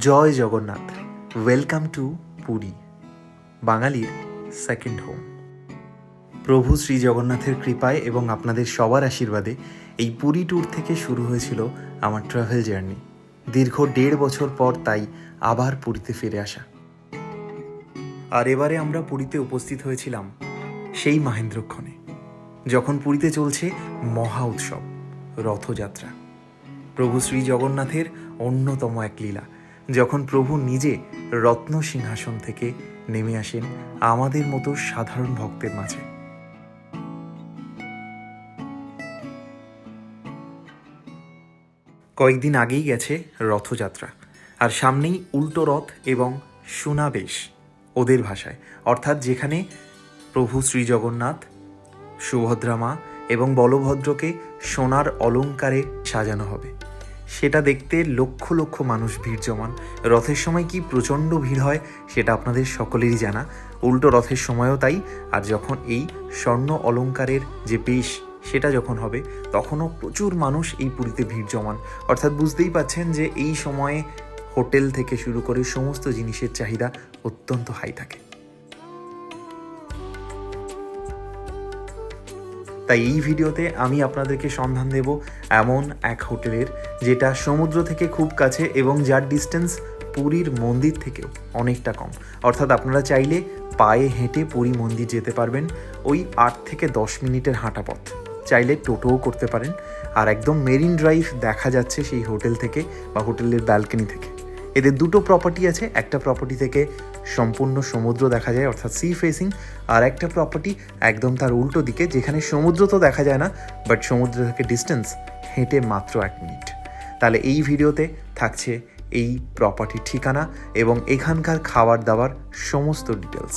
Joy Jagannath. Welcome to Puri, বাঙালির second home. প্রভু শ্রী জগন্নাথের কৃপায় এবং আপনাদের সবার আশীর্বাদে এই পুরী ট্যুর থেকে শুরু হয়েছিল আমার ট্রাভেল জার্নি। দীর্ঘ 1.5 বছর পর তাই আবার পুরীতে ফিরে আসা। আর এবারে আমরা পুরীতে উপস্থিত হয়েছিলাম সেই মাহেন্দ্রক্ষণে, যখন পুরীতে চলছে মহা উৎসব, রথযাত্রা। প্রভু শ্রী জগন্নাথের অন্যতম এক লীলা, যখন প্রভু নিজে রত্ন সিংহাসন থেকে নেমে আসেন আমাদের মতো সাধারণ ভক্তের মাঝে। কয়েকদিন আগেই গেছে রথযাত্রা, আর সামনেই উল্টো রথ এবং সুনাবেশ ওদের ভাষায়, অর্থাৎ যেখানে প্রভু শ্রী জগন্নাথ, সুভদ্রা মা এবং বলভদ্রকে সোনার অলংকারে সাজানো হবে। সেটা দেখতে লক্ষ লক্ষ মানুষ ভিড় জমান। রথের সময় কি প্রচণ্ড ভিড় হয় সেটা আপনাদের সকলেরই জানা, উল্টো রথের সময়ও তাই। আর যখন এই স্বর্ণ অলংকারের যে বেশ সেটা যখন হবে, তখনও প্রচুর মানুষ এই পুরীতে ভিড় জমান। অর্থাৎ বুঝতেই পাচ্ছেন যে এই সময়ে হোটেল থেকে শুরু করে সমস্ত জিনিসের চাহিদা অত্যন্ত হাই থাকে। তাই এই ভিডিওতে আমি আপনাদেরকে সন্ধান দেব এমন এক হোটেলের, যেটা সমুদ্র থেকে খুব কাছে এবং যার ডিস্টেন্স পুরীর মন্দির থেকেও অনেকটা কম। অর্থাৎ আপনারা চাইলে পায়ে হেঁটে পুরী মন্দির যেতে পারবেন, ওই 8 থেকে 10 মিনিটের হাঁটা পথ। চাইলে টোটোও করতে পারেন, আর একদম মেরিন ড্রাইভ দেখা যাচ্ছে সেই হোটেল থেকে বা হোটেলের ব্যালকনি থেকে। এদের দুটো প্রপার্টি আছে, একটা প্রপার্টি থেকে সম্পূর্ণ সমুদ্র দেখা যায় অর্থাৎ সি ফেসিং, আর একটা প্রপার্টি একদম তার উল্টো দিকে, যেখানে সমুদ্র তো দেখা যায় না, বাট সমুদ্র থেকে ডিস্টেন্স হেঁটে মাত্র 1 মিনিট। তাহলে এই ভিডিওতে থাকছে এই প্রপার্টির ঠিকানা এবং এখানকার খাবার দাবার সমস্ত ডিটেলস।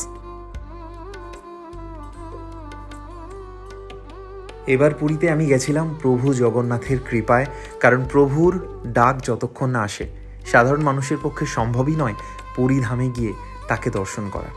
এবার পুরীতে আমি গেছিলাম প্রভু জগন্নাথের কৃপায়, কারণ প্রভুর ডাক যতক্ষণ না আসে সাধারণ মানুষের পক্ষে সম্ভবই নয় পুরী ধামে গিয়ে তাকে দর্শন করার।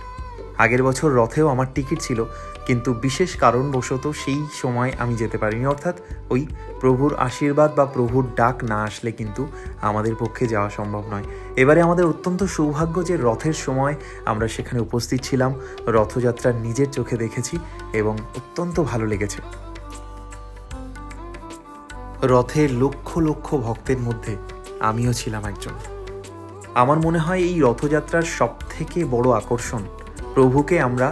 আগের বছর রথেও আমার টিকিট ছিল, কিন্তু বিশেষ কারণবশত সেই সময় আমি যেতে পারিনি। অর্থাৎ ওই প্রভুর আশীর্বাদ বা প্রভুর ডাক না আসলে কিন্তু আমাদের পক্ষে যাওয়া সম্ভব নয়। এবারে আমাদের অত্যন্ত সৌভাগ্য যে রথের সময় আমরা সেখানে উপস্থিত ছিলাম, রথযাত্রা নিজের চোখে দেখেছি এবং অত্যন্ত ভালো লেগেছে। রথের লক্ষ লক্ষ ভক্তের মধ্যে আমিও ছিলাম একজন। আমার মনে হয় এই রথযাত্রার সবথেকে বড় আকর্ষণ, প্রভুকে আমরা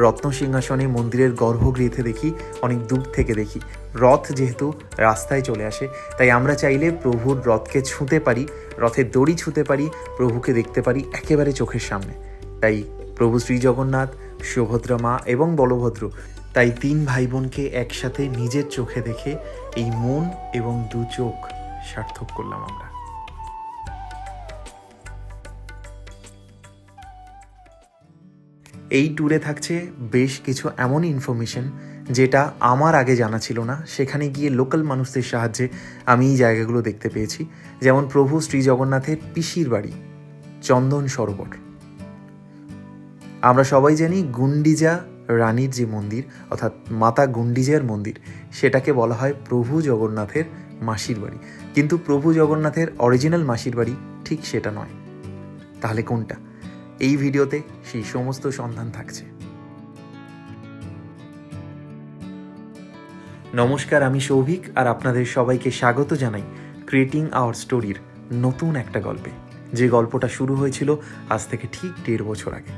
রত্ন সিংহাসনে মন্দিরের গর্ভগৃহে দেখি, অনেক দূর থেকে দেখি। রথ যেহেতু রাস্তায় চলে আসে, তাই আমরা চাইলে প্রভুর রথকে ছুঁতে পারি, রথের দড়ি ছুঁতে পারি, প্রভুকে দেখতে পারি একেবারে চোখের সামনে। তাই প্রভু শ্রী জগন্নাথ, সুভদ্রা মা এবং বলভদ্র, তাই 3 ভাই বোনকে একসাথে নিজের চোখে দেখে এই মন এবং 2 চোখ সার্থক করলাম আমরা। এই ট্যুরে থাকছে বেশ কিছু এমন ইনফরমেশন যেটা আমার আগে জানা ছিল না। সেখানে গিয়ে লোকাল মানুষদের সাহায্যে আমি এই জায়গাগুলো দেখতে পেয়েছি। যেমন প্রভু শ্রী জগন্নাথের পিসির বাড়ি চন্দন সরোবর। আমরা সবাই জানি গুন্ডিজা রানীর যে মন্দির, অর্থাৎ মাতা গুন্ডিজার মন্দির, সেটাকে বলা হয় প্রভু জগন্নাথের মাসির বাড়ি। কিন্তু প্রভু জগন্নাথের অরিজিনাল মাসির বাড়ি ঠিক সেটা নয়। তাহলে কোনটা? এই ভিডিওতে সেই সমস্ত সন্ধান থাকছে। নমস্কার, আমি সৌভিক, আর আপনাদের সবাইকে স্বাগত জানাই ক্রিয়েটিং আওয়ার স্টোরির নতুন একটা গল্পে, যে গল্পটা শুরু হয়েছিল আজ থেকে ঠিক 1.5 বছর আগে।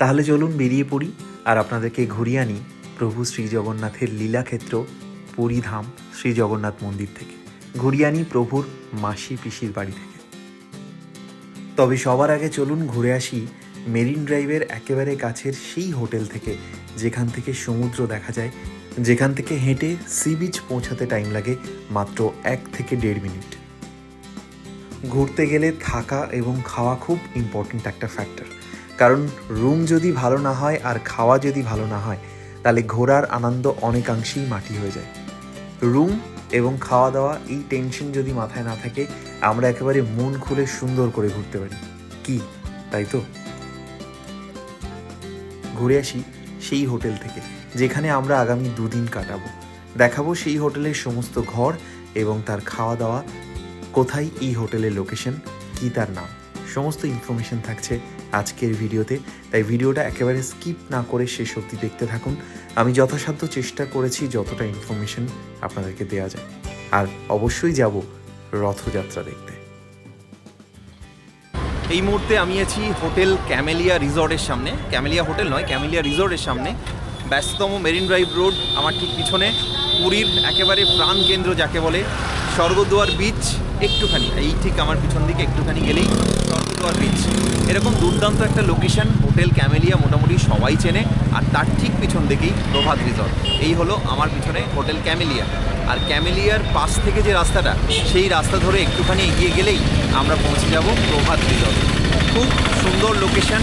তাহলে চলুন বেরিয়ে পড়ি আর আপনাদেরকে ঘুরিয়ে আনি প্রভু শ্রী জগন্নাথের লীলাক্ষেত্র পুরী ধাম শ্রী জগন্নাথ মন্দির থেকে, ঘুরিয়ে আনি প্রভুর মাসি পিসির বাড়ি থেকে। তবে সবার আগে চলুন ঘুরে আসি মেরিন ড্রাইভের একেবারে কাছের সেই হোটেল থেকে, যেখান থেকে সমুদ্র দেখা যায়, যেখান থেকে হেঁটে সি বিচ পৌঁছাতে টাইম লাগে মাত্র 1 থেকে 1.5 মিনিট। ঘুরতে গেলে থাকা এবং খাওয়া খুব ইম্পর্ট্যান্ট একটা ফ্যাক্টর, কারণ রুম যদি ভালো না হয় আর খাওয়া যদি ভালো না হয়, তাহলে ঘোরার আনন্দ অনেকাংশেই মাটি হয়ে যায়। রুম এবং খাওয়া দাওয়া এই টেনশন যদি মাথায় না থাকে, আমরা একেবারে মন খুলে সুন্দর করে ঘুরতে পারি। কি তাই তো? ঘুরে আসি সেই হোটেল থেকে, যেখানে আমরা আগামী 2 দিন কাটাবো। দেখাবো সেই হোটেলের সমস্ত ঘর এবং তার খাওয়া দাওয়া, কোথায় এই হোটেলের লোকেশন, কী তার নাম, সমস্ত ইনফরমেশন থাকছে আজকের ভিডিওতে। তাই ভিডিওটা একেবারে স্কিপ না করে শেষ অবধি দেখতে থাকুন। আমি যথাসাধ্য চেষ্টা করেছি যতটা ইনফরমেশন আপনাদেরকে দেওয়া যায়। আর অবশ্যই যাব রথযাত্রা দেখতে। এই মুহূর্তে আমি আছি হোটেল ক্যামেলিয়া রিসর্টের সামনে। ক্যামেলিয়া হোটেল নয়, ক্যামেলিয়া রিসর্টের সামনে, ব্যস্ততম মেরিন ড্রাইভ রোড। আমার ঠিক পিছনে পুরীর একেবারে প্রাণকেন্দ্র যাকে বলে স্বর্গদুয়ার বিচ, একটুখানি এই ঠিক আমার পিছন দিকে একটুখানি গেলেই স্বর্গদুয়ার বিচ। এরকম দুর্দান্ত একটা লোকেশন হোটেল ক্যামেলিয়া মোটামুটি সবাই চেনে। আর তার ঠিক পিছন দিকেই প্রভাত রিসর্ট। এই হলো আমার পিছনে হোটেল ক্যামেলিয়া। আর ক্যামেলিয়ার পাশ থেকে যে রাস্তাটা, সেই রাস্তা ধরে একটুখানি এগিয়ে গেলেই আমরা পৌঁছে যাব প্রভাত রিসর্ট। খুব সুন্দর লোকেশন,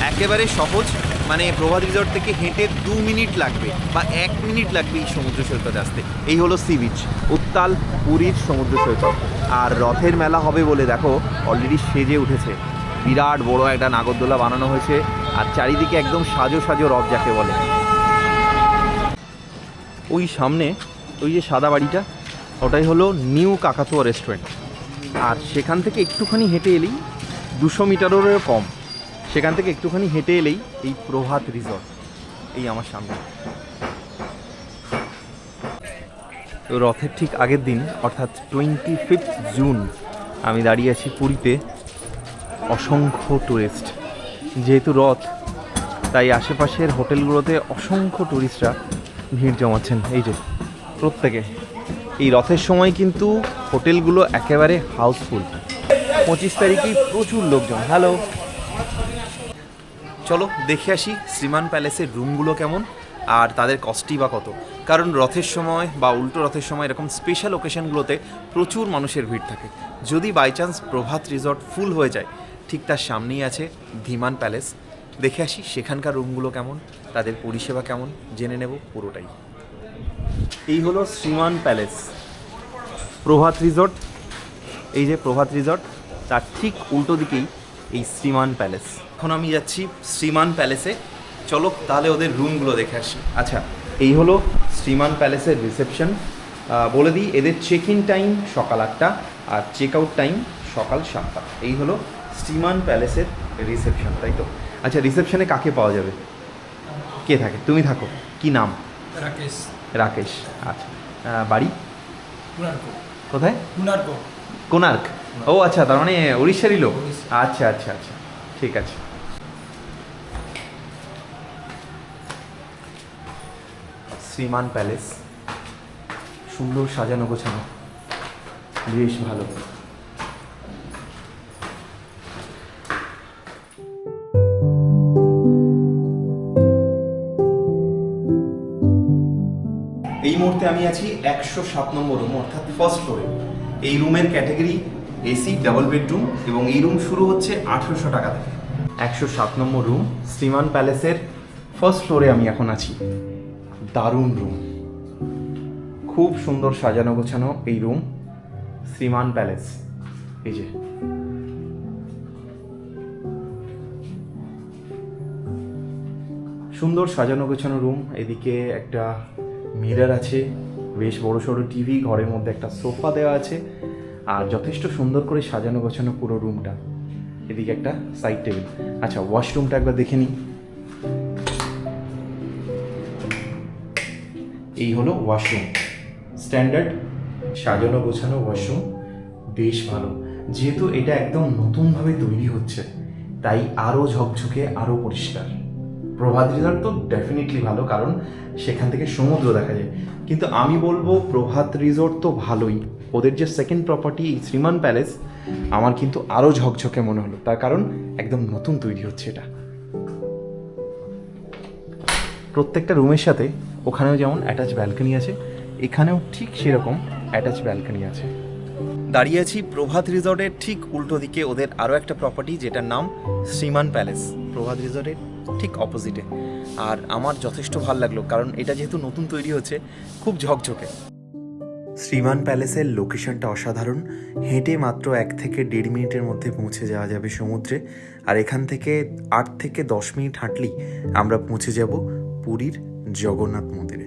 একেবারে সহজ, মানে প্রভাত রিসর্ট থেকে হেঁটে 2 মিনিট লাগবে বা 1 মিনিট লাগবে এই সমুদ্র সৈকতে আসতে। এই হলো সি বিচ, উত্তাল পুরীর সমুদ্র সৈকত। আর রথের মেলা হবে বলে দেখো অলরেডি সেজে উঠেছে, বিরাট বড় একটা নাগরদোলা বানানো হয়েছে। আর চারিদিকে একদম সাজো সাজো রথ যাকে বলে। ওই সামনে ওই যে সাদা বাড়িটা, ওটাই হলো নিউ কাকাতুয়া রেস্টুরেন্ট। আর সেখান থেকে একটুখানি হেঁটে এলেই 200 মিটারেরও কম, সেখান থেকে একটুখানি হেঁটে এলেই এই প্রভাত রিসর্ট এই আমার সামনে। তো রথের ঠিক আগের দিন অর্থাৎ 25 জুন আমি দাঁড়িয়ে আছি পুরীতে। অসংখ্য টুরিস্ট, যেহেতু রথ তাই আশেপাশের হোটেলগুলোতে অসংখ্য টুরিস্টরা ভিড় জমাচ্ছেন। এই যে প্রত্যেকে এই রথের সময় কিন্তু হোটেলগুলো একেবারে হাউসফুল। 25 তারিখেই প্রচুর লোকজন। হ্যালো, চলো দেখে আসি শ্রীমান প্যালেসের রুমগুলো কেমন আর তাদের কস্টই বা কত। কারণ রথের সময় বা উল্টো রথের সময় এরকম স্পেশাল ওকেশনগুলোতে প্রচুর মানুষের ভিড় থাকে। যদি বাই চান্স প্রভাত রিসর্ট ফুল হয়ে যায়, ঠিক তার সামনেই আছে ধীমান প্যালেস। দেখে আসি সেখানকার রুমগুলো কেমন, তাদের পরিষেবা কেমন, জেনে নেব পুরোটাই। এই হলো শ্রীমান প্যালেস, প্রভাত রিসর্ট। এই যে প্রভাত রিসর্ট, তার ঠিক উল্টো দিকেই এই শ্রীমান প্যালেস। এখন আমি যাচ্ছি শ্রীমান প্যালেসে, চলো তাহলে ওদের রুমগুলো দেখে আসি। আচ্ছা, এই হলো শ্রীমান প্যালেসের রিসেপশন। বলে দিই, এদের চেক ইন টাইম সকাল 8টা আর চেক আউট টাইম সকাল 7টা। এই হলো শ্রীমান প্যালেসের রিসেপশন, তাই তো? আচ্ছা, রিসেপশনে কাকে পাওয়া যাবে? কে থাকে? তুমি থাকো। কি নাম? রাকেশ। রাকেশ, আচ্ছা। বাড়ি কোণার্ক। কোথায়? কোণার্ক। কোণার্ক। ও আচ্ছা, তার মানে উড়িষ্যারই লোক। আচ্ছা আচ্ছা আচ্ছা, ঠিক আছে। শ্রীমান প্যালেস, সুন্দর সাজানো গোছানো, বেশ ভালো। এই মুহূর্তে আমি আছি 107 নম্বর রুম, অর্থাৎ ফার্স্ট ফ্লোরে। এই রুমের ক্যাটাগরি এসি ডাবল বেডরুম এবং এই রুম শুরু হচ্ছে 1800 টাকা থেকে। 107 নম্বর রুম শ্রীমান প্যালেসের ফার্স্ট ফ্লোরে আমি এখন আছি। দারুণ রুম, খুব সুন্দর সাজানো গোছানো এই রুম শ্রীমান প্যালেস। এই যে সুন্দর সাজানো গোছানো রুম। এদিকে একটা মিরর আছে, বেশ বড় সড়ো টিভি, ঘরের মধ্যে একটা সোফা দেওয়া আছে আর যথেষ্ট সুন্দর করে সাজানো গোছানো পুরো রুমটা। এদিকে একটা সাইড টেবিল। আচ্ছা, ওয়াশরুমটা একবার দেখে নিই। এই হলো ওয়াশরুম, স্ট্যান্ডার্ড সাজানো গোছানো ওয়াশরুম, বেশ ভালো। যেহেতু এটা একদম নতুনভাবে তৈরি হচ্ছে তাই আরও ঝকঝকে, আরও পরিষ্কার। প্রভাত রিসর্ট তো ডেফিনেটলি ভালো, কারণ সেখান থেকে সমুদ্র দেখা যায়। কিন্তু আমি বলবো প্রভাত রিসর্ট তো ভালোই, ওদের যে সেকেন্ড প্রপার্টি শ্রীমান প্যালেস আমার কিন্তু আরও ঝকঝকে মনে হলো, তার কারণ একদম নতুন তৈরি হচ্ছে এটা। প্রত্যেকটা রুমের সাথে ওখানেও যেমন অ্যাটাচ ব্যালকনি আছে, এখানেও ঠিক সেরকম অ্যাটাচ ব্যালকনি আছে। দাঁড়িয়ে আছি প্রভাত রিসর্টের ঠিক উল্টো দিকে ওদের আরও একটা প্রপার্টি, যেটার নাম শ্রীমান প্যালেস, প্রভাত রিসর্টের ঠিক অপোজিটে। আর আমার যথেষ্ট ভালো লাগলো, কারণ এটা যেহেতু নতুন তৈরি হচ্ছে, খুব ঝকঝকে। শ্রীমান প্যালেসের লোকেশনটা অসাধারণ। হেঁটে মাত্র 1 থেকে 1.5 মিনিটের মধ্যে পৌঁছে যাওয়া যাবে সমুদ্রে। আর এখান থেকে 8 থেকে 10 মিনিট হাঁটলেই আমরা পৌঁছে যাব পুরীর জগন্নাথ মন্দিরে।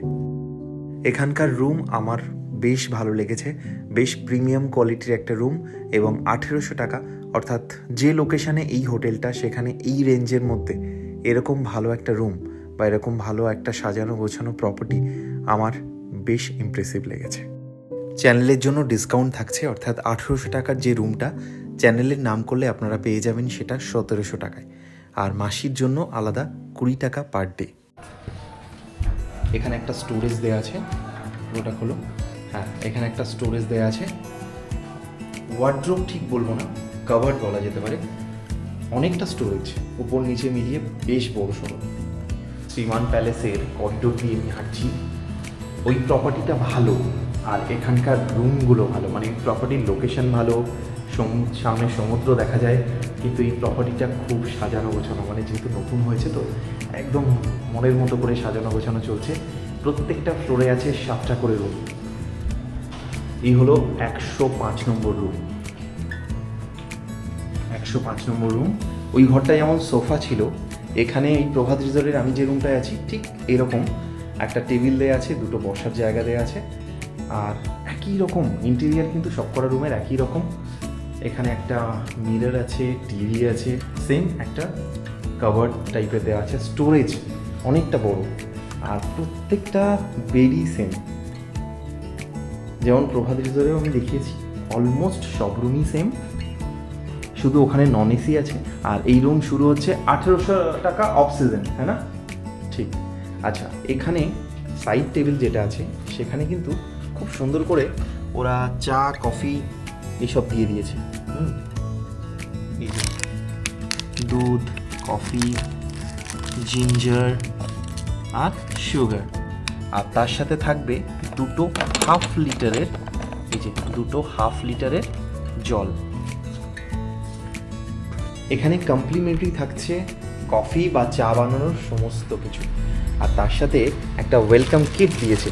এখানকার রুম আমার বেশ ভালো লেগেছে, বেশ প্রিমিয়াম কোয়ালিটির একটা রুম, এবং 1800 টাকা, অর্থাৎ যে লোকেশানে এই হোটেলটা সেখানে এই রেঞ্জের মধ্যে এরকম ভালো একটা রুম বা এরকম ভালো একটা সাজানো গোছানো প্রপার্টি আমার বেশ ইমপ্রেসিভ লেগেছে। চ্যানেলের জন্য ডিসকাউন্ট থাকছে, অর্থাৎ 1800 টাকার যে রুমটা চ্যানেলের নাম করলে আপনারা পেয়ে যাবেন সেটা 1700 টাকায়, আর মাসির জন্য আলাদা 20 টাকা পার ডে। এখানে একটা স্টোরেজ দেওয়া আছে, ওটা খোলো। হ্যাঁ, এখানে একটা স্টোরেজ দেওয়া আছে, ওয়ার্ড্রোব ঠিক বলবো না, কাভার্ড বলা যেতে পারে। অনেকটা স্টোরেজ, উপর নিচে মিলিয়ে বেশ বড় সড়ো। শ্রীমান প্যালেসের করিডোর দিয়ে আমি হাঁটছি। ওই প্রপার্টিটা ভালো, আর এখানকার রুমগুলো ভালো, মানে প্রপার্টির লোকেশন ভালো, সামনে সমুদ্র দেখা যায়, কিন্তু এই প্রপার্টিটা খুব সাজানো গোছানো, মানে যেহেতু নতুন হয়েছে তো একদম মনের মতো করে সাজানো গোছানো চলছে। প্রত্যেকটা ফ্লোরে আছে 7টা করে রুম। এই হলো 105 নম্বর রুম। 105 নম্বর রুম। ওই ঘরটা যেমন সোফা ছিল, এখানে এই প্রভাত রিসর্টের আমি যে রুমটায় আছি ঠিক এরকম একটা টেবিল দেওয়া আছে, দুটো বসার জায়গা দেওয়া আছে, আর একই রকম ইন্টেরিয়ার, কিন্তু সবকটা রুমের একই রকম। এখানে একটা মিরর আছে, টিভি আছে, সেম একটা কাভার্ড টাইপের দেওয়া আছে, স্টোরেজ অনেকটা বড়, আর প্রত্যেকটা বেডই সেম। যেমন প্রভাত রিসর্টেও আমি দেখিয়েছি, অলমোস্ট সব রুমই সেম, শুধু ওখানে নন এসি আছে। আর এই রুম শুরু হচ্ছে 1800 টাকা অফ সিজন, হ্যাঁ না? ঠিক। আচ্ছা, এখানে সাইড টেবিল যেটা আছে সেখানে কিন্তু খুব সুন্দর করে ওরা চা কফি এসব দিয়ে দিয়েছে। এই যে দুধ, কফি, জিঞ্জার আর সুগার, আর তার সাথে থাকবে দুটো হাফ লিটারের, এই যে দুটো হাফ লিটারের জল। এখানে কমপ্লিমেন্টারি থাকছে কফি বা চা বানানোর সমস্ত কিছু, আর তার সাথে একটা ওয়েলকাম কিট দিয়েছে।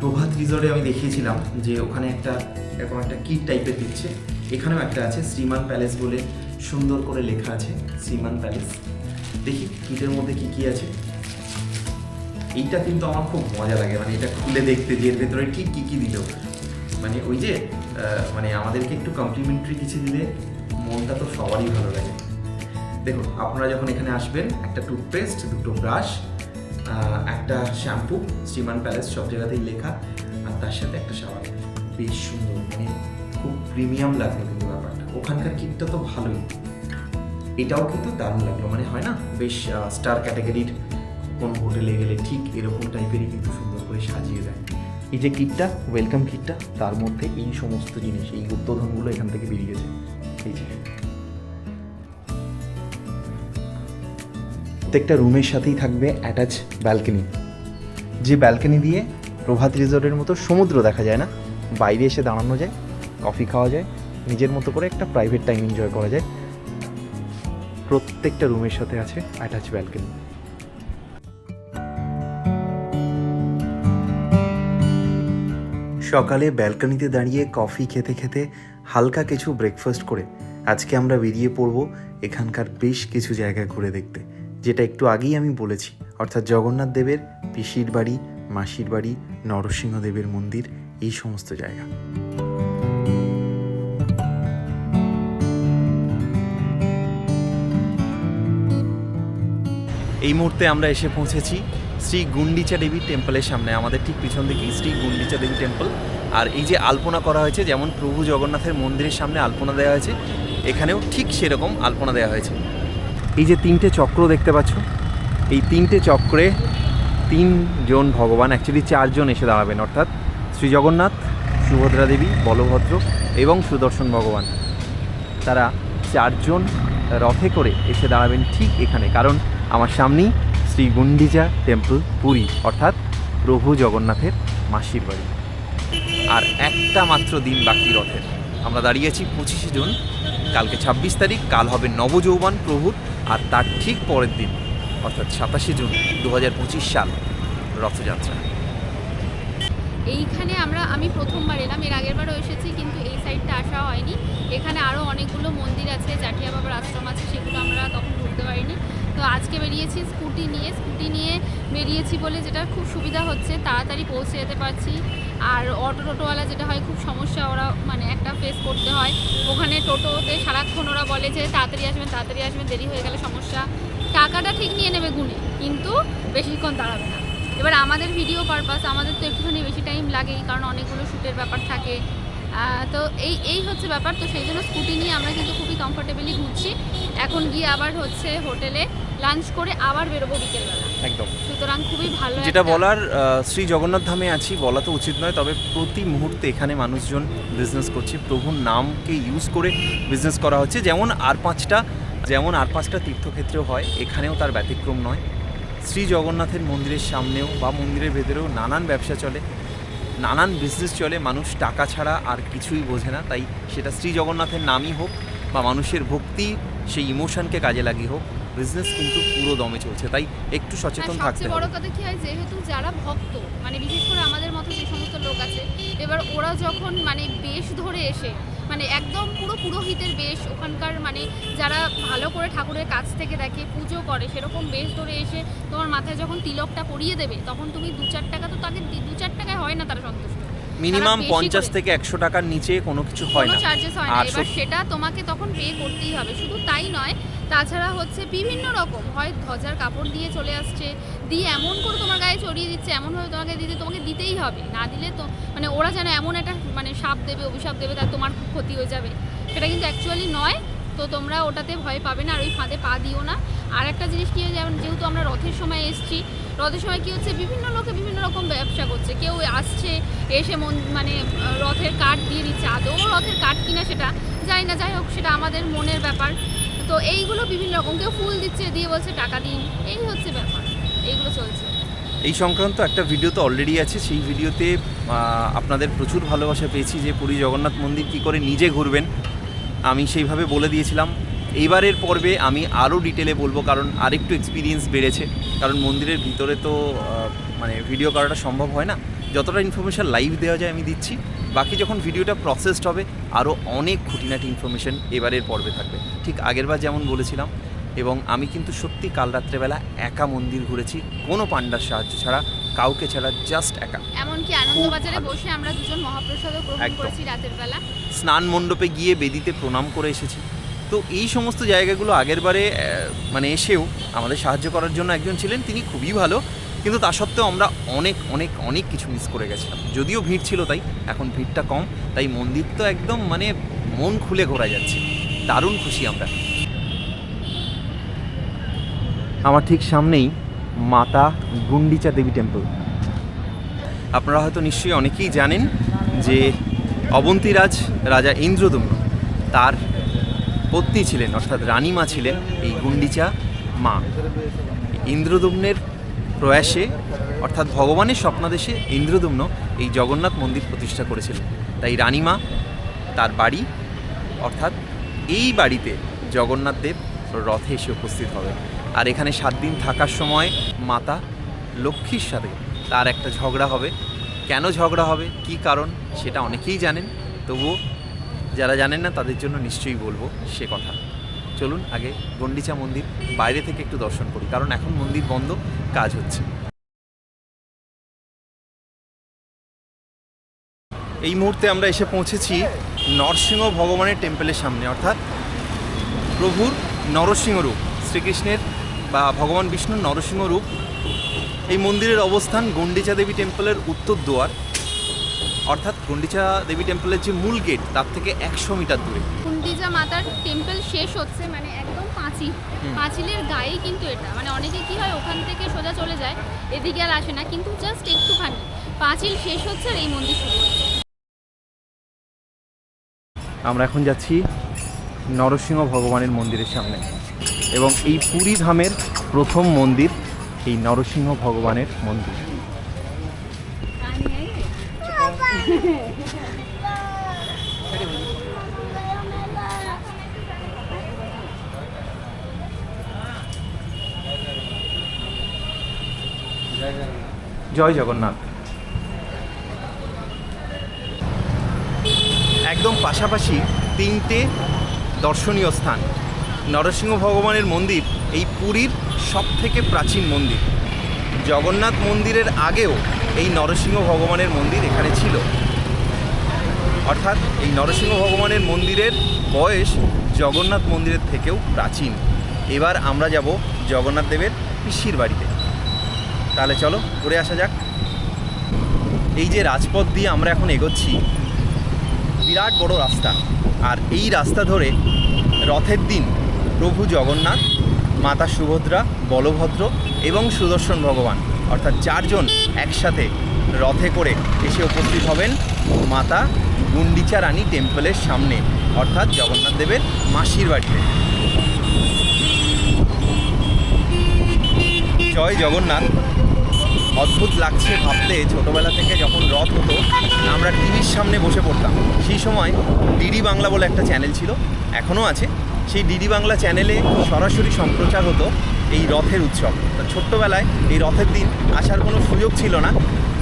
প্রভাত রিসর্টে আমি দেখিয়েছিলাম যে ওখানে একটা এরকম একটা কিট টাইপের দিচ্ছে, এখানেও একটা আছে, শ্রীমান প্যালেস বলে সুন্দর করে লেখা আছে, শ্রীমান প্যালেস। দেখি কিটের মধ্যে কি কি আছে। এইটা কিন্তু আমার খুব মজা লাগে, মানে এটা খুলে দেখতে যে এর ভেতরে ঠিক কী কী দিল, মানে ওই যে মানে আমাদেরকে একটু কমপ্লিমেন্টারি কিছু দিলে মনটা তো সবারই ভালো লাগে। দেখুন, আপনারা যখন এখানে আসবেন, একটা টুথপেস্ট, দুটো ব্রাশ, একটা শ্যাম্পু, শ্রীমান প্যালেস সব জায়গাতেই লেখা, আর তার সাথে একটা শাওয়ার। বেশ সুন্দর, মানে খুব প্রিমিয়াম লাগলো কিন্তু ব্যাপারটা। ওখানকার কিটটা তো ভালোই, এটাও কিন্তু দারুণ লাগলো, মানে হয় না বেশ স্টার ক্যাটাগরির কোন হোটেলে গেলে ঠিক এরকম টাইপেরই কিন্তু সুন্দর করে সাজিয়ে দেয়। এই যে কিটটা, ওয়েলকাম কিটটা, তার মধ্যে এই সমস্ত জিনিস, এই উদ্বোধনগুলো এখান থেকে বেরিয়েছে। এই যে প্রত্যেকটা রুমের সাথেই থাকবে অ্যাটাচ ব্যালকনি, যে ব্যালকনি দিয়ে প্রভাত রিসর্টের মতো সমুদ্র দেখা যায় না, বাইরে এসে দাঁড়ানো যায়, কফি খাওয়া যায়, নিজের মতো করে একটা প্রাইভেট টাইম এনজয় করা যায়। প্রত্যেকটা রুমের সাথে আছে অ্যাটাচ ব্যালকনি। সকালে ব্যালকনিতে দাঁড়িয়ে কফি খেতে খেতে হালকা কিছু ব্রেকফাস্ট করে আজকে আমরা বেরিয়ে পড়ব এখানকার বেশ কিছু জায়গা ঘুরে দেখতে, যেটা একটু আগেই আমি বলেছি, অর্থাৎ জগন্নাথ দেবের পিসির বাড়ি, মাসির বাড়ি, নরসিংহদেবের মন্দির, এই সমস্ত জায়গা। এই মুহূর্তে আমরা এসে পৌঁছেছি শ্রী গুন্ডিচা দেবী টেম্পলের সামনে। আমাদের ঠিক পিছন দিকেই শ্রী গুন্ডিচা দেবী টেম্পল। আর এই যে আলপনা করা হয়েছে, যেমন প্রভু জগন্নাথের মন্দিরের সামনে আলপনা দেওয়া হয়েছে, এখানেও ঠিক সেরকম আলপনা দেওয়া হয়েছে। এই যে 3টে চক্র দেখতে পাচ্ছ, এই 3টে চক্রে 3জন ভগবান, অ্যাকচুয়ালি 4জন এসে দাঁড়াবেন, অর্থাৎ শ্রী জগন্নাথ, সুভদ্রা দেবী, বলভদ্র এবং সুদর্শন ভগবান। তারা 4জন রথে করে এসে দাঁড়াবেন ঠিক এখানে, কারণ আমার সামনেই শ্রী গুন্ডিচা টেম্পল পুরী, অর্থাৎ প্রভু জগন্নাথের মাসির বাড়ি। আর একটা মাত্র দিন বাকি রথের। আমরা দাঁড়িয়েছি 25শে জুন, কালকে 26 তারিখ, কাল হবে নবযৌবন প্রভুর, আর তার ঠিক পরের দিন অর্থাৎ 27শে জুন 2025 সাল রথযাত্রা। এইখানে আমি প্রথমবার এলাম, এর আগের বারও এসেছি, কিন্তু এই সাইডটা আসা হয়নি। এখানে আরও অনেকগুলো মন্দির আছে, জাটিয়া বাবার আশ্রম আছে, সেগুলো আমরা তখন ঘুরতে পারিনি। তো আজকে বেরিয়েছি স্কুটি নিয়ে বেরিয়েছি বলে যেটা খুব সুবিধা হচ্ছে, তাড়াতাড়ি পৌঁছে যেতে পারছি। আর টোটোওয়ালা যেটা হয় খুব সমস্যা, ওরা মানে একটা ফেস করতে হয়। ওখানে টোটোতে সারাক্ষণ ওরা বলে যে তাড়াতাড়ি আসবেন, দেরি হয়ে গেলে সমস্যা। টাকাটা ঠিক নিয়ে নেবে গুনে, কিন্তু বেশিক্ষণ দাঁড়াবে না। এবার আমাদের ভিডিও পারপাস, আমাদের তো একটুখানি বেশি টাইম লাগেই, কারণ অনেকগুলো শ্যুটের ব্যাপার থাকে। তো এই হচ্ছে ব্যাপার। তো সেই জন্য স্কুটি নিয়ে আমরা কিন্তু খুবই কমফোর্টেবলি ঘুরছি। এখন গিয়ে আবার হচ্ছে হোটেলে লাঞ্চ করে আবার বেরোবো বিকেলবেলা। একদম। সুতরাং খুবই ভালো যেটা একটা- বলার, শ্রী জগন্নাথ ধামে আছি, বলা তো উচিত নয়, তবে প্রতি মুহূর্তে এখানে মানুষজন বিজনেস করছে, প্রভুর নামকে ইউজ করে বিজনেস করা হচ্ছে। যেমন আর পাঁচটা তীর্থক্ষেত্রেও হয়, এখানেও তার ব্যতিক্রম নয়। শ্রী জগন্নাথের মন্দিরের সামনেও বা মন্দিরের ভেতরেও নানান ব্যবসা চলে, নানান বিজনেস চলে। মানুষ টাকা ছাড়া আর কিছুই বোঝে না, তাই সেটা শ্রী জগন্নাথের নামই হোক বা মানুষের ভক্তি, সেই ইমোশনকে কাজে লাগিয়ে হোক, বিজনেস কিন্তু পুরো দমে চলছে। তাই একটু সচেতন থাকতে সবচেয়ে বড় হবে। কথা কি হয়, যেহেতু যারা ভক্ত, মানে বিশেষ করে আমাদের মতো যে সমস্ত লোক আছে, এবার ওরা যখন মানে বেশ ধরে এসে, মানে একদম পুরো পুরোহিতের বেশ, ওখানকার মানে যারা ভালো করে ঠাকুরের কাছ থেকে দেখে পুজো করে, সেরকম বেশ ধরে এসে তোমার মাথায় যখন তিলকটা পরিয়ে দেবে, তখন তুমি 2-4 টাকা, তো তাকে 2-4 টাকায় হয় না তারা সন্তুষ্ট। মিনিমাম বেশি 50 করে। থেকে 100 টাকার নিচে কোনো কিছু হয় কোনো না। চার্জেস হয় না। আর এবার সেটা তোমাকে তখন পে করতেই হবে। শুধু তাই নয়, তাছাড়া হচ্ছে বিভিন্ন রকম হয়, ধ্বজার কাপড় দিয়ে চলে আসছে, দিয়ে এমন করে তোমার গায়ে চড়িয়ে দিচ্ছে, এমনভাবে তোমাকে দিতেই হবে। না দিলে তো মানে ওরা যেন এমন একটা মানে শাপ দেবে, অভিশাপ দেবে, তার তোমার খুব ক্ষতি হয়ে যাবে। সেটা কিন্তু অ্যাকচুয়ালি নয়। তো তোমরা ওটাতে ভয় পাবে না, আর ওই ফাঁদে পা দিও না। আর একটা জিনিস কি, যেহেতু আমরা রথের সময় এসেছি, রথের সময় কী হচ্ছে, বিভিন্ন লোকে বিভিন্ন রকম ব্যবসা করছে। কেউ আসছে এসে মানে রথের কাঠ দিয়ে দিচ্ছে, আদৌ রথের কাঠ কিনা সেটা জানি না, যাই হোক সেটা আমাদের মনের ব্যাপার। তো এইগুলো বিভিন্ন রকম, কেউ ফুল দিচ্ছে, দিয়ে বলছে টাকা দিন, এই হচ্ছে ব্যাপার, এইগুলো চলছে। এই সংক্রান্ত একটা ভিডিও তো অলরেডি আছে, সেই ভিডিওতে আপনাদের প্রচুর ভালোবাসা পেয়েছি যে পুরী জগন্নাথ মন্দির কী করে নিজে ঘুরবেন, আমি সেইভাবে বলে দিয়েছিলাম। এইবারের পর্বে আমি আরও ডিটেলে বলবো, কারণ আরেকটু এক্সপিরিয়েন্স বেড়েছে। কারণ মন্দিরের ভিতরে তো মানে ভিডিও করাটা সম্ভব হয় না, যতটা ইনফরমেশান লাইভ দেওয়া যায় আমি দিচ্ছি। বাকি যখন ভিডিওটা প্রসেসড হবে, আরও অনেক খুঁটিনাটি ইনফরমেশান এবারের পর্বে থাকবে, ঠিক আগেরবার যেমন বলেছিলাম। এবং আমি কিন্তু সত্যি কাল রাত্রেবেলা একা মন্দির ঘুরেছি, কোনো পান্ডার সাহায্য ছাড়া, কাউকে ছাড়া, জাস্ট একা। এমনকি আনন্দবাজারে ভালো। বসে আমরা দুজন মহাপ্রসাদও গ্রহণ একদম। করেছি রাতের বেলা। স্নান মণ্ডপে গিয়ে বেদিতে প্রণাম করে এসেছি। তো এই সমস্ত জায়গাগুলো আগেরবারে মানে এসেও আমাদের সাহায্য করার জন্য একজন ছিলেন, তিনি খুবই ভালো। কিন্তু তা সত্ত্বেও আমরা অনেক অনেক অনেক কিছু মিস করে গেছিলাম। যদিও ভিড় ছিল, তাই এখন ভিড়টা কম, তাই মন্দির তো একদম মানে মন খুলে ঘোরা যাচ্ছে। দারুণ খুশি আমরা। আমার ঠিক সামনেই মাতা গুন্ডিচা দেবী টেম্পল। আপনারা হয়তো নিশ্চয়ই অনেকেই জানেন যে অবন্তীরাজ রাজা ইন্দ্রদম্ন, তার পত্নী ছিলেন, অর্থাৎ রানীমা ছিলেন এই গুন্ডিচা মা। ইন্দ্রদম্নের প্রয়াসে, অর্থাৎ ভগবানের স্বপ্নাদেশে ইন্দ্রদম্ন এই জগন্নাথ মন্দির প্রতিষ্ঠা করেছিলেন। তাই রানীমা তার বাড়ি, অর্থাৎ এই বাড়িতে জগন্নাথ দেব রথে এসে উপস্থিত হবে। আর এখানে 7 দিন থাকার সময় মাতা লক্ষ্মীর সাথে তার একটা ঝগড়া হবে। কেন ঝগড়া হবে, কী কারণ, সেটা অনেকেই জানেন, তবুও যারা জানেন না তাদের জন্য নিশ্চয়ই বলবো সে কথা। চলুন আগে গুন্ডিচা মন্দির বাইরে থেকে একটু দর্শন করি, কারণ এখন মন্দির বন্ধ, কাজ হচ্ছে। এই মুহূর্তে আমরা এসে পৌঁছেছি নরসিংহ ভগবানের টেম্পলের সামনে, অর্থাৎ প্রভুর নরসিংহ রূপ, শ্রীকৃষ্ণের বা ভগবান বিষ্ণুর নরসিংহ রূপ। এই মন্দিরের অবস্থান গুন্ডিচা দেবী টেম্পলের উত্তর দুয়ার, অর্থাৎ গুন্ডিচা দেবী টেম্পলের যে মূল গেট তার থেকে 100 মিটার দূরে। গুন্ডিচা মাতার টেম্পল শেষ হচ্ছে মানে একদম পাঁচিলের গায়েই কিন্তু এটা, মানে অনেকে কি হয় ওখান থেকে সোজা চলে যায়, এদিকে আর আসে না, কিন্তু জাস্ট একটুখানি পাঁচিল শেষ হচ্ছে আর এই মন্দির শুরু হচ্ছে। আমরা এখন যাচ্ছি নরসিংহ ভগবানের মন্দিরের সামনে, এবং এই পুরী ধামের প্রথম মন্দির এই নরসিংহ ভগবানের মন্দির। জয় জগন্নাথ। একদম পাশাপাশি 3টে দর্শনীয় স্থান, নরসিংহ ভগবানের মন্দির এই পুরীর সবথেকে প্রাচীন মন্দির। জগন্নাথ মন্দিরের আগেও এই নরসিংহ ভগবানের মন্দির এখানে ছিল, অর্থাৎ এই নরসিংহ ভগবানের মন্দিরের বয়স জগন্নাথ মন্দিরের থেকেও প্রাচীন। এবার আমরা যাব জগন্নাথ দেবের পিসির বাড়িতে। তাহলে চলো ঘুরে আসা যাক। এই যে রাজপথ দিয়ে আমরা এখন এগোচ্ছি, বিরাট বড় রাস্তা, আর এই রাস্তা ধরে রথের দিন প্রভু জগন্নাথ, মাতা সুভদ্রা, বলভদ্র এবং সুদর্শন ভগবান অর্থাৎ চারজন একসাথে রথে করে এসে উপস্থিত হবেন মাতা গুন্ডিচা রানী টেম্পলের সামনে, অর্থাৎ জগন্নাথ দেবের মাসির বাড়িতে। জয় জগন্নাথ। অদ্ভুত লাগছে ভাবতে, ছোটোবেলা থেকে যখন রথ হতো আমরা টিভির সামনে বসে পড়তাম। সেই সময় ডিডি বাংলা বলে একটা চ্যানেল ছিল, এখনও আছে। সেই ডিডি বাংলা চ্যানেলে সরাসরি সম্প্রচার হতো এই রথের উৎসব। তা ছোট্টবেলায় এই রথের দিন আসার কোনো সুযোগ ছিল না,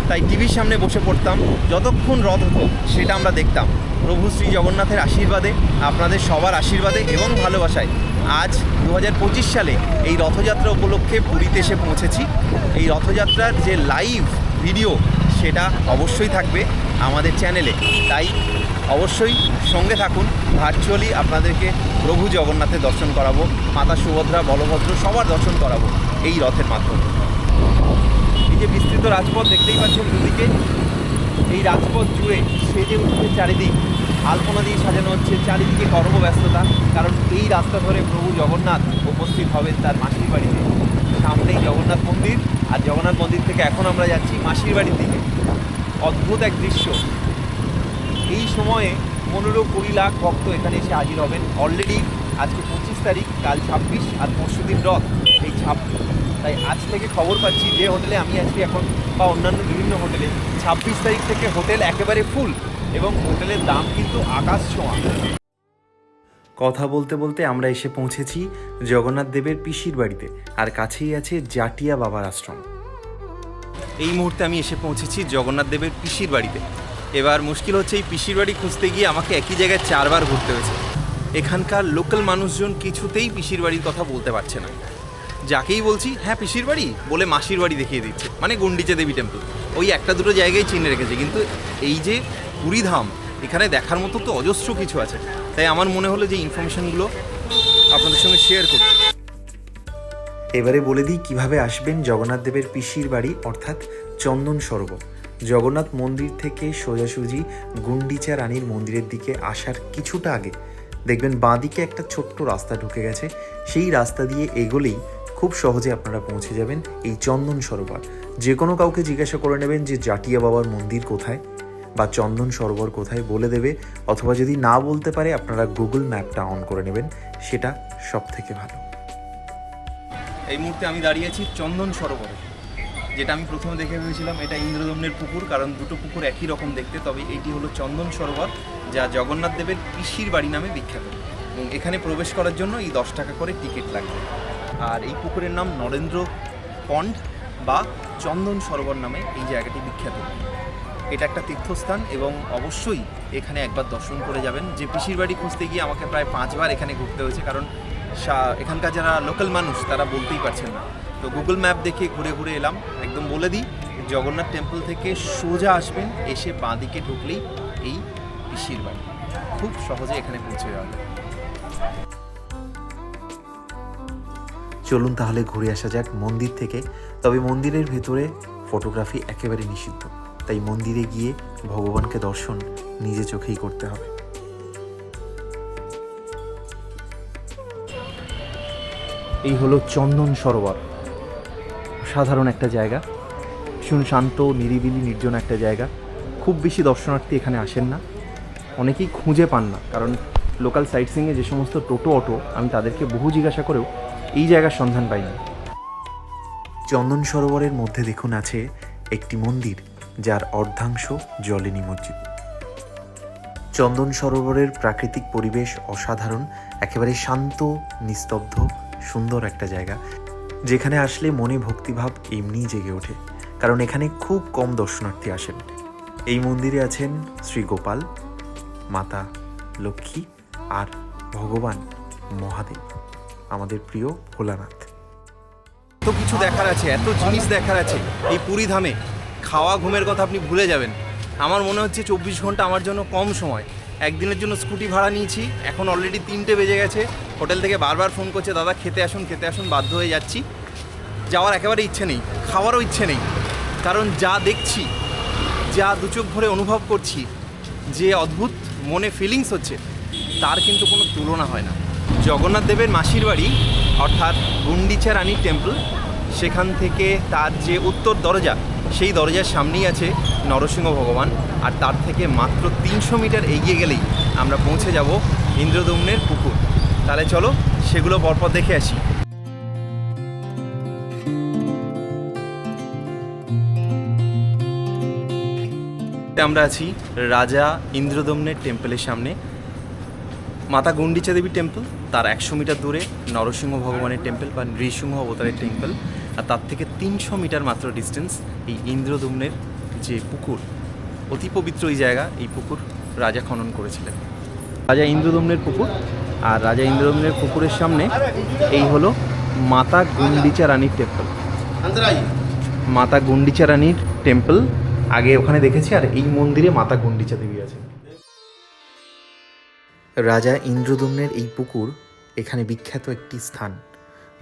তাই টিভির সামনে বসে পড়তাম, যতক্ষণ রথ হতো সেটা আমরা দেখতাম। প্রভু শ্রী জগন্নাথের আশীর্বাদে, আপনাদের সবার আশীর্বাদে এবং ভালোবাসায় আজ 2025 সালে এই রথযাত্রা উপলক্ষে পুরীতে এসে পৌঁছেছি। এই রথযাত্রার যে লাইভ ভিডিও সেটা অবশ্যই থাকবে আমাদের চ্যানেলে, তাই অবশ্যই সঙ্গে থাকুন। ভার্চুয়ালি আপনাদেরকে প্রভু জগন্নাথের দর্শন করাবো, মাতা সুভদ্রা, বলভদ্র সবার দর্শন করাবো এই রথের মাধ্যমে। এই যে বিস্তৃত রাজপথ দেখতেই পাচ্ছেন দুদিকে, এই রাজপথ জুড়ে সেজে উঠছে চারিদিক, আলপনা দিয়ে সাজানো হচ্ছে, চারিদিকে কর্মব্যস্ততা, কারণ এই রাস্তা ধরে প্রভু জগন্নাথ উপস্থিত হবেন তার মাসির বাড়িতে। সামনেই জগন্নাথ মন্দির, আর জগন্নাথ মন্দির থেকে এখন আমরা যাচ্ছি মাসির বাড়ির দিকে। অদ্ভুত এক দৃশ্য। এই সময়ে 15-20 লাখ ভক্ত এখানে এসে হাজির হবেন। অলরেডি আজকে 25 তারিখ, কাল 26 আর পরশুদিন রথ, এই 26। তাই আজ থেকে খবর পাচ্ছি যে হোটেলে আমি আছি এখন বা অন্যান্য বিভিন্ন হোটেলে 26 তারিখ থেকে হোটেল একেবারে ফুল, এবং হোটেলের দাম কিন্তু আকাশ ছোঁয়া। কথা বলতে বলতে আমরা এসে পৌঁছেছি জগন্নাথ দেবের পিসির বাড়িতে, আর কাছেই আছে জাটিয়া বাবার আশ্রম। এই মুহূর্তে আমি এসে পৌঁছেছি জগন্নাথ দেবের পিসির বাড়িতে। এবার মুশকিল হচ্ছে এই পিসির বাড়ি খুঁজতে গিয়ে আমাকে একই জায়গায় 4 বার ঘুরতে হয়েছে। এখানকার লোকাল মানুষজন কিছুতেই পিসির বাড়ির কথা বলতে পারছে না। যাকেই বলছি হ্যাঁ পিসির বাড়ি বলে মাসির বাড়ি দেখিয়ে দিচ্ছে, মানে গুন্ডিচা দেবী টেম্পল। ওই একটা দুটো জায়গায় চিনে রেখেছে, কিন্তু এই যে পুরীধাম, এখানে দেখার মতো তো অজস্র কিছু আছে। তাই আমার মনে হলো যে ইনফরমেশনগুলো আপনাদের সঙ্গে শেয়ার করতে। এবারে বলে দিই কিভাবে আসবেন জগন্নাথ দেবের পিসির বাড়ি, অর্থাৎ চন্দন সরোবর। জগন্নাথ মন্দির থেকে সোজাসুজি গুন্ডিচা রানীর মন্দিরের দিকে আসার কিছুটা আগে দেখবেন বাঁদিকে একটা ছোট্ট রাস্তা ঢুকে গেছে। সেই রাস্তা দিয়ে এগোলেই খুব সহজে আপনারা পৌঁছে যাবেন এই চন্দন সরোবর। যে কোনো কাউকে জিজ্ঞাসা করে নেবেন যে জাটিয়া বাবার মন্দির কোথায় বা চন্দন সরোবর কোথায়, বলে দেবে। অথবা যদি না বলতে পারে আপনারা গুগল ম্যাপটা অন করে নেবেন, সেটা সব থেকে ভালো। এই মুহূর্তে আমি দাঁড়িয়ে আছি চন্দন সরোবরে, যেটা আমি প্রথমে দেখে ভেবেছিলাম এটা ইন্দ্রদম্নের পুকুর, কারণ দুটো পুকুর একই রকম দেখতে। তবে এটি হলো চন্দন সরোবর, যা জগন্নাথ দেবের পিসির বাড়ি নামে বিখ্যাত, এবং এখানে প্রবেশ করার জন্য এই 10 টাকা করে টিকিট লাগবে। আর এই পুকুরের নাম নরেন্দ্র পন্ড বা চন্দন সরোবর নামে এই জায়গাটি বিখ্যাত। এটা একটা তীর্থস্থান, এবং অবশ্যই এখানে একবার দর্শন করে যাবেন। যে পিসির বাড়ি খুঁজতে গিয়ে আমাকে প্রায় 5 বার এখানে ঘুরতে হয়েছে, কারণ এখানকার যারা লোকাল মানুষ তারা বলতেই পারছেন না। তো গুগল ম্যাপ দেখে ঘুরে ঘুরে এলাম। একদম বলে দিই, জগন্নাথ টেম্পল থেকে সোজা আসবেন, এসে বাঁদিকে ঢুকলেই এই পিসির বাড়ি, খুব সহজে এখানে পৌঁছে যাওয়া যায়। চলুন তাহলে ঘুরে আসা যাক মন্দির থেকে। তবে মন্দিরের ভেতরে ফটোগ্রাফি একেবারে নিষিদ্ধ, তাই মন্দিরে গিয়ে ভগবানকে দর্শন নিজে চোখেই করতে হবে। এই হলো চন্দন সরোবর। সাধারণ একটা জায়গা, ভীষণ শান্ত, নিরিবিলি, নির্জন একটা জায়গা। খুব বেশি দর্শনার্থী এখানে আসেন না, অনেকেই খুঁজে পান না, কারণ লোকাল সাইট সিইংয়ে যে সমস্ত টোটো অটো, আমি তাদেরকে বহু জিজ্ঞাসা করেও এই জায়গার সন্ধান পাইনি। চন্দন সরোবরের মধ্যে দেখুন আছে একটি মন্দির, যার অর্ধাংশ জলে নিমজ্জিত। চন্দন সরোবরের প্রাকৃতিক পরিবেশ অসাধারণ, একেবারে শান্ত, নিস্তব্ধ, সুন্দর একটা জায়গা, যেখানে আসলে মনে ভক্তিভাব এমনিই জেগে ওঠে, কারণ এখানে খুব কম দর্শনার্থী আসেন। এই মন্দিরে আছেন শ্রী গোপাল, মাতা লক্ষ্মী আর ভগবান মহাদেব, আমাদের প্রিয় ভোলানাথ। এত কিছু দেখার আছে, এত জিনিস দেখার আছে এই পুরী ধামে। খাওয়া ঘুমের কথা আপনি ভুলে যাবেন। আমার মনে হচ্ছে 24 ঘন্টা আমার জন্য কম সময়। একদিনের জন্য স্কুটি ভাড়া নিয়েছি, এখন অলরেডি 3টে বেজে গেছে। হোটেল থেকে বারবার ফোন করছে, দাদা খেতে আসুন খেতে আসুন, বাধ্য হয়ে যাচ্ছি। যাওয়ার একেবারে ইচ্ছে নেই, খাওয়ারও ইচ্ছে নেই, কারণ যা দেখছি, যা দু চোখ ভরে অনুভব করছি, যে অদ্ভুত মনে ফিলিংস হচ্ছে, তার কিন্তু কোনো তুলনা হয় না। জগন্নাথ দেবের মাসির বাড়ি অর্থাৎ গুন্ডিচা রানীর টেম্পল, সেখান থেকে তার যে উত্তর দরজা, সেই দরজার সামনেই আছে নরসিংহ ভগবান। আর তার থেকে মাত্র 300 মিটার এগিয়ে গেলেই আমরা পৌঁছে যাব ইন্দ্রদম্নের পুকুর। তাহলে চলো সেগুলো পরপর দেখে আসি। আমরা আছি রাজা ইন্দ্রদম্নের টেম্পলের সামনে। মাতা গুন্ডিচা দেবী টেম্পল, তার 100 মিটার দূরে নরসিংহ ভগবানের টেম্পল বা নৃসিংহ অবতারের টেম্পল, আর তার থেকে 300 মিটার মাত্র ডিস্টেন্স এই ইন্দ্রদম্নের যে পুকুর, অতি পবিত্র এই জায়গা। এই পুকুর রাজা খনন করেছিলেন। রাজা ইন্দ্রদম্নের পুকুর, আর রাজা ইন্দ্রদম্নের পুকুরের সামনে এই হলো মাতা গুন্ডিচা রানীর টেম্পল। মাতা গুন্ডিচা রানীর টেম্পল আগে ওখানে দেখেছি, আর এই মন্দিরে মাতা গুন্ডিচা দেবী আছে। রাজা ইন্দ্রদম্নের এই পুকুর এখানে বিখ্যাত একটি স্থান,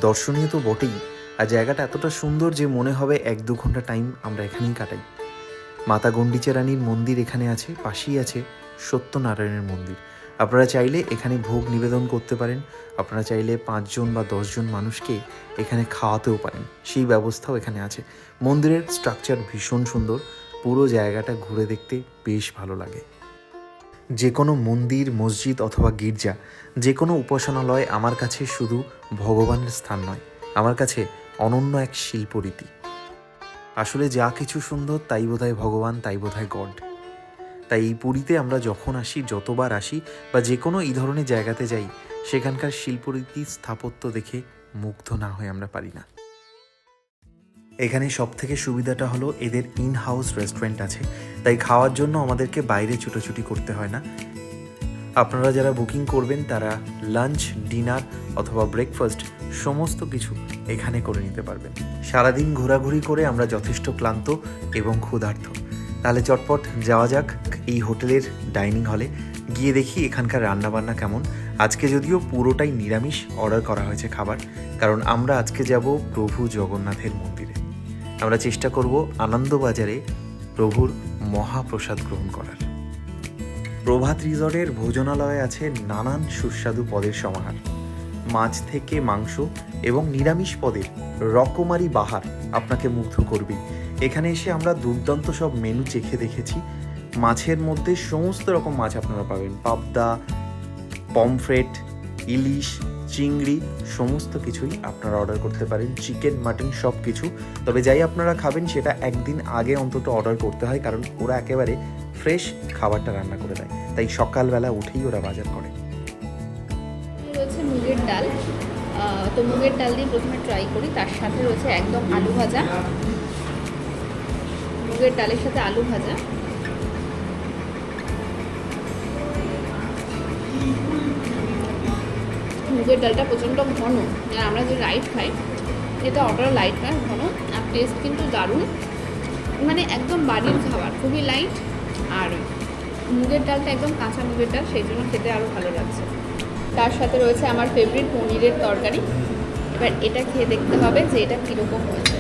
দর্শনীয় তো বটেই, আর জায়গাটা এতটা সুন্দর যে মনে হবে 1-2 ঘন্টা টাইম আমরা এখানেই কাটাই। মাতা গুন্ডিচা রানীর মন্দির এখানে আছে, পাশেই আছে সত্যনারায়ণের মন্দির। আপনারা চাইলে এখানে ভোগ নিবেদন করতে পারেন, আপনারা চাইলে 5 জন বা 10 জন মানুষকে এখানে খাওয়াতেও পারেন, সেই ব্যবস্থাও এখানে আছে। মন্দিরের স্ট্রাকচার ভীষণ সুন্দর, পুরো জায়গাটা ঘুরে দেখতে বেশ ভালো লাগে। যে কোনো মন্দির, মসজিদ অথবা গির্জা, যে কোনো উপাসনালয় আমার কাছে শুধু ভগবানের স্থান নয়, আমার কাছে অনন্য এক শিল্পরীতি। আসলে যা কিছু সুন্দর তাই বোধহয় ভগবান, তাই বোধহয় গড। তাই এই পুরীতে আমরা যখন আসি, যতবার আসি বা যে কোনো এই ধরনের জায়গাতে যাই, সেখানকার শিল্পরীতি, স্থাপত্য দেখে মুগ্ধ না হয়ে আমরা পারি না। এখানে সবথেকে সুবিধাটা হলো এদের ইন হাউস রেস্টুরেন্ট আছে, তাই খাওয়ার জন্য আমাদেরকে বাইরে ছুটোছুটি করতে হয় না। আপনারা যারা বুকিং করবেন তারা লাঞ্চ, ডিনার অথবা ব্রেকফাস্ট সমস্ত কিছু এখানে করে নিতে পারবেন। সারাদিন ঘোরাঘুরি করে আমরা যথেষ্ট ক্লান্ত এবং ক্ষুধার্ত, তাহলে চটপট যাওয়া যাক এই হোটেলের ডাইনিং হলে, গিয়ে দেখি এখানকার রান্নাবান্না কেমন। আজকে যদিও পুরোটাই নিরামিষ অর্ডার করা হয়েছে খাবার, কারণ আমরা আজকে যাব প্রভু জগন্নাথের মন্দিরে। আমরা চেষ্টা করব আনন্দবাজারে প্রভুর মহাপ্রসাদ গ্রহণ করার। প্রভাত রিসর্টের ভোজনালয়ে আছে নানান সুস্বাদু পদের সমাহার, মাছ থেকে মাংস এবং নিরামিষ পদের রকমারি বাহার আপনাকে মুগ্ধ করবেই। এখানে এসে আমরা দুর্দান্ত সব মেনু চেখে দেখেছি। মাছের মধ্যে সমস্ত রকম মাছ আপনারা পাবেন, পাবদা, পমফ্রেট, ইলিশ, চিংড়ি, সমস্ত কিছুই আপনারা অর্ডার করতে পারেন, চিকেন, মাটন সব কিছু। তবে যাই আপনারা খাবেন সেটা একদিন আগে অন্তত অর্ডার করতে হয়, কারণ ওরা একেবারে ফ্রেশ খাবারটা রান্না করে দেয়, তাই সকালবেলা উঠেই ওরা বাজার করে। রয়েছে মুগের ডাল, তো মুগের ডাল দিয়ে প্রথমে ট্রাই করি। তার সাথে রয়েছে একদম আলু ভাজা, মুগের ডালের সাথে আলু ভাজা। মুগের ডালটা প্রচণ্ড ঘন, আর আমরা যে লাইট খাই এটা অতটা লাইট নয়, ঘন, আর টেস্ট কিন্তু দারুণ, মানে একদম বাড়ির খাবার, খুবই লাইট। আর মুগের ডালটা একদম কাঁচা মুগের ডাল, সেই জন্য খেতে আরও ভালো লাগছে। তার সাথে রয়েছে আমার ফেভারিট পনিরের তরকারি। এবার এটা খেয়ে দেখতে হবে যে এটা কীরকম হয়েছে।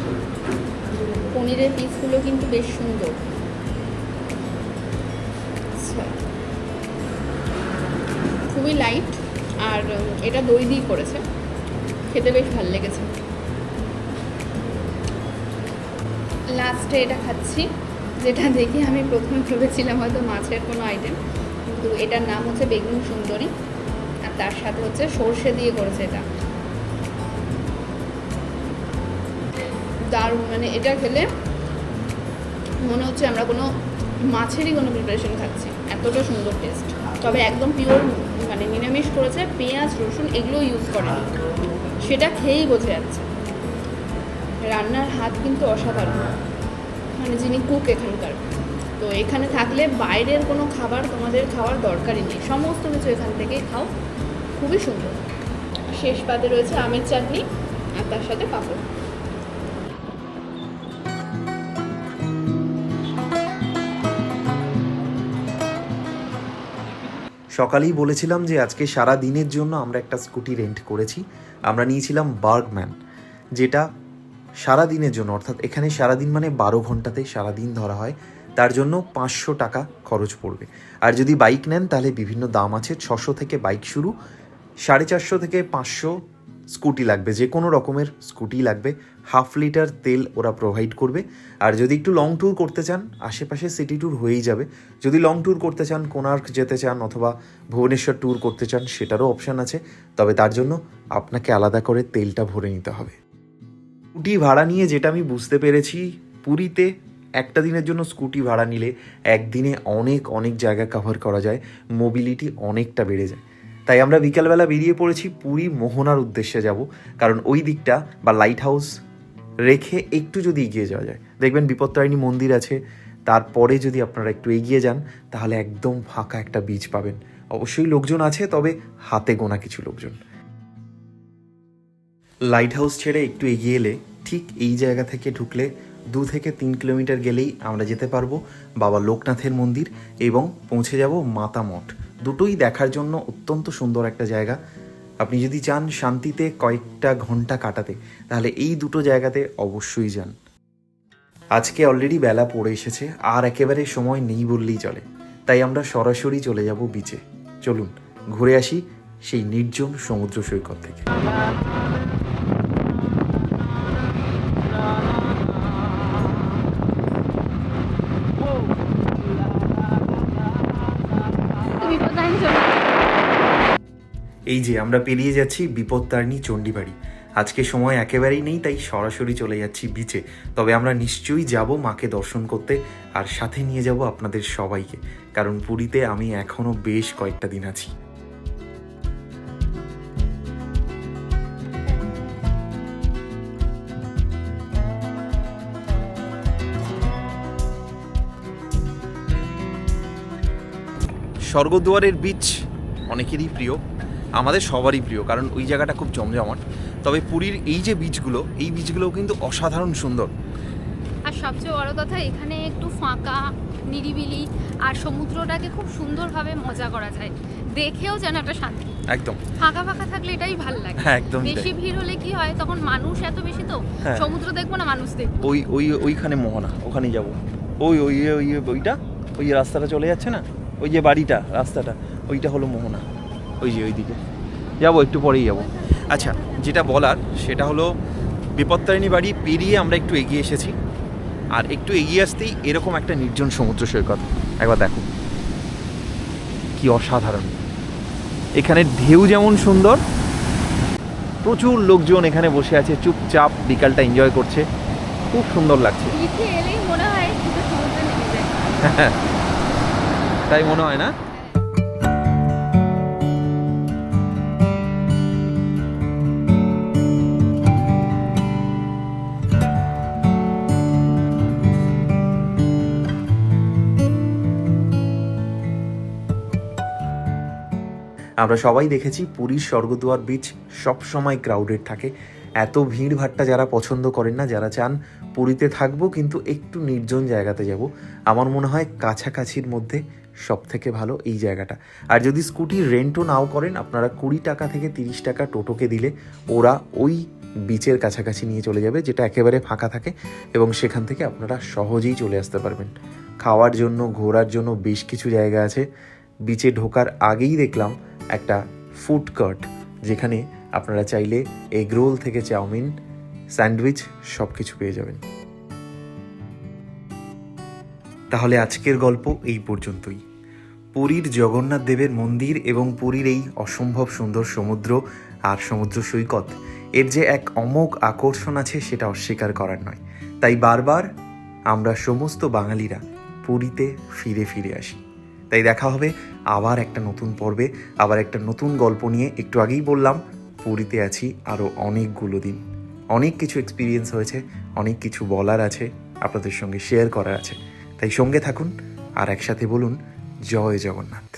পনিরের পিসগুলো কিন্তু বেশ সুন্দর। আচ্ছা, খুবই লাইট, আর এটা দই দিয়ে করেছে, খেতে বেশ ভালো লেগেছে। লাস্টে এটা খাচ্ছি, যেটা দেখে আমি প্রথমে ভেবেছিলাম হয়তো মাছের কোনো আইটেম, কিন্তু এটার নাম হচ্ছে বেগুন সুন্দরী, আর তার সাথে হচ্ছে সর্ষে দিয়ে করেছে। এটা দারুণ, মানে এটা খেলে মনে হচ্ছে আমরা কোনো মাছেরই কোনো প্রিপারেশন খাচ্ছি, এতটা সুন্দর টেস্ট। তবে একদম পিওর, মানে নিরামিষ করেছে, পেঁয়াজ রসুন এগুলো ইউজ করেনি, সেটা খেয়েই বোঝা যাচ্ছে। রান্নার হাত কিন্তু অসাধারণ, মানে যিনি কুক এখানকার, তো এখানে থাকলে বাইরের কোনো খাবার তোমাদের খাওয়ার দরকারই নেই, সমস্ত কিছু এখান থেকেই খাও, খুবই সুন্দর। শেষ পাতে রয়েছে আমের চাটনি আর তার সাথে পাঁপড়। সকালেই বলেছিলাম যে আজকে সারা দিনের জন্য আমরা একটা স্কুটি রেন্ট করেছি। আমরা নিয়েছিলাম বার্গম্যান, যেটা সারা দিনের জন্য, অর্থাৎ এখানে সারাদিন মানে 12 ঘন্টাতে সারাদিন ধরা হয়, তার জন্য 500 টাকা খরচ পড়বে। আর যদি বাইক নেন তাহলে বিভিন্ন দাম আছে, 600 থেকে বাইক শুরু, 450 থেকে 500 স্কুটি লাগবে, যে কোনো রকমের স্কুটি লাগবে। 1/2 লিটার তেল ওরা প্রোভাইড করবে। আর যদি একটু লং ট্যুর করতে চান, আশেপাশে সিটি ট্যুর হয়েই যাবে। যদি লং ট্যুর করতে চান, কোণার্ক যেতে চান অথবা ভুবনেশ্বর ট্যুর করতে চান, সেটারও অপশান আছে, তবে তার জন্য আপনাকে আলাদা করে তেলটা ভরে নিতে হবে। স্কুটি ভাড়া নিয়ে যেটা আমি বুঝতে পেরেছি, পুরীতে একটা দিনের জন্য স্কুটি ভাড়া নিলে একদিনে অনেক অনেক জায়গা কভার করা যায়, মোবিলিটি অনেকটা বেড়ে যায়। তাই আমরা বিকালবেলা বেরিয়ে পড়েছি পুরী মোহনার উদ্দেশ্যে যাব, কারণ ওই দিকটা বা লাইট হাউস রেখে একটু যদি এগিয়ে যাওয়া যায়, দেখবেন বিপত্তারিণী মন্দির আছে, তারপরে যদি আপনারা একটু এগিয়ে যান তাহলে একদম ফাঁকা একটা বিচ পাবেন। অবশ্যই লোকজন আছে, তবে হাতে গোনা কিছু লোকজন। লাইট হাউস ছেড়ে একটু এগিয়ে এলে ঠিক এই জায়গা থেকে ঢুকলে 2 থেকে 3 কিলোমিটার গেলেই আমরা যেতে পারবো বাবা লোকনাথের মন্দির এবং পৌঁছে যাব মাতা মঠ। দুটোই দেখার জন্য অত্যন্ত সুন্দর একটা জায়গা। আপনি যদি চান শান্তিতে কয়েকটা ঘন্টা কাটাতে, তাহলে এই দুটো জায়গাতে অবশ্যই যান। আজকে অলরেডি বেলা পড়ে এসেছে, আর একেবারে সময় নেই বললেই চলে, তাই আমরা সরাসরি চলে যাব বিচে। চলুন ঘুরে আসি সেই নির্জন সমুদ্র সৈকত থেকে। এই যে আমরা পেরিয়ে যাচ্ছি বিপত্তারিণী চণ্ডীবাড়ি। আজকে সময় একেবারেই নেই, তাই সরাসরি চলে যাচ্ছি বিচে। তবে আমরা নিশ্চয়ই যাব মাকে দর্শন করতে, আর সাথে নিয়ে যাব আপনাদের সবাইকে, কারণ পুরীতে আমি এখনও বেশ কয়েকটা দিন আছি। স্বর্গদুয়ারের বিচ অনেকেরই প্রিয়, আমাদের সবারই প্রিয়, কারণ ওই জায়গাটা খুব জমজমাট। তবে পুরীর এই যে বিচগুলো, এই বিচগুলোও কিন্তু অসাধারণ সুন্দর। আর সবচেয়ে বড় কথা, এখানে একটু ফাঁকা, নিরিবিলি, আর সমুদ্রটাকে খুব সুন্দরভাবে মজা করা যায়, দেখেও যেন একটা শান্তি। একদম ফাঁকা ফাঁকা থাকলে এটাই ভালো লাগে। হ্যাঁ, একদম। বেশি ভিড় হলে কি হয়, তখন মানুষ এত বেশি, তো হ্যাঁ। সমুদ্র দেখবো না, মানুষ দেখবো। ওইখানে মোহনা, ওখানে যাব। ওইটা ওই যে রাস্তাটা চলে যাচ্ছে না, ওই যে বাড়িটা, রাস্তাটা, ওইটা হলো মোহনা। ওইদিকে যাবো, একটু পরেই যাব। আচ্ছা, যেটা বলার সেটা হলো বিপত্তারিণী বাড়ি পেরিয়ে আমরা একটু এগিয়ে এসেছি, আর একটু এগিয়ে আসতেই এরকম একটা নির্জন সমুদ্র সৈকত। একবার দেখো কি অসাধারণ। এখানে ঢেউ যেমন সুন্দর, প্রচুর লোকজন এখানে বসে আছে চুপচাপ, বিকালটা এনজয় করছে, খুব সুন্দর লাগছে। বিচে এলেই মনে হয় শুধু সমুদ্রে নেমে যায়। তাই মনে হয় না? আমরা সবাই দেখেছি পুরীর স্বর্গদুয়ার বিচ সবসময় ক্রাউডেড থাকে। এত ভিড়ভাট্টা যারা পছন্দ করেন না, যারা চান পুরীতে থাকবো কিন্তু একটু নির্জন জায়গাতে যাব, আমার মনে হয় কাছাকাছির মধ্যে সব থেকে ভালো এই জায়গাটা। আর যদি স্কুটি রেন্টও নাও করেন, আপনারা 20 টাকা থেকে 30 টাকা টোটোকে দিলে ওরা ওই বিচের কাছাকাছি নিয়ে চলে যাবে, যেটা একেবারে ফাঁকা থাকে, এবং সেখান থেকে আপনারা সহজেই চলে আসতে পারবেন। খাওয়ার জন্য, ঘোরার জন্য বেশ কিছু জায়গা আছে। বিচে ঢোকার আগেই দেখলাম একটা ফুড কার্ট, যেখানে আপনারা চাইলে এগরোল থেকে চাউমিন, স্যান্ডউইচ সব কিছু পেয়ে যাবেন। তাহলে আজকের গল্প এই পর্যন্তই। পুরীর জগন্নাথ দেবের মন্দির এবং পুরীর এই অসম্ভব সুন্দর সমুদ্র আর সমুদ্র সৈকত, এর যে এক অমোঘ আকর্ষণ আছে সেটা অস্বীকার করার নয়। তাই বারবার আমরা সমস্ত বাঙালিরা পুরীতে ফিরে ফিরে আসি। তাই দেখা হবে আবার একটা নতুন পর্বে, আবার একটা নতুন গল্প নিয়ে। একটু আগেই বললাম পুরীতে আছি আরও অনেকগুলো দিন, অনেক কিছু এক্সপিরিয়েন্স হয়েছে, অনেক কিছু বলার আছে, আপনাদের সঙ্গে শেয়ার করার আছে। তাই সঙ্গে থাকুন আর একসাথে বলুন জয় জগন্নাথ।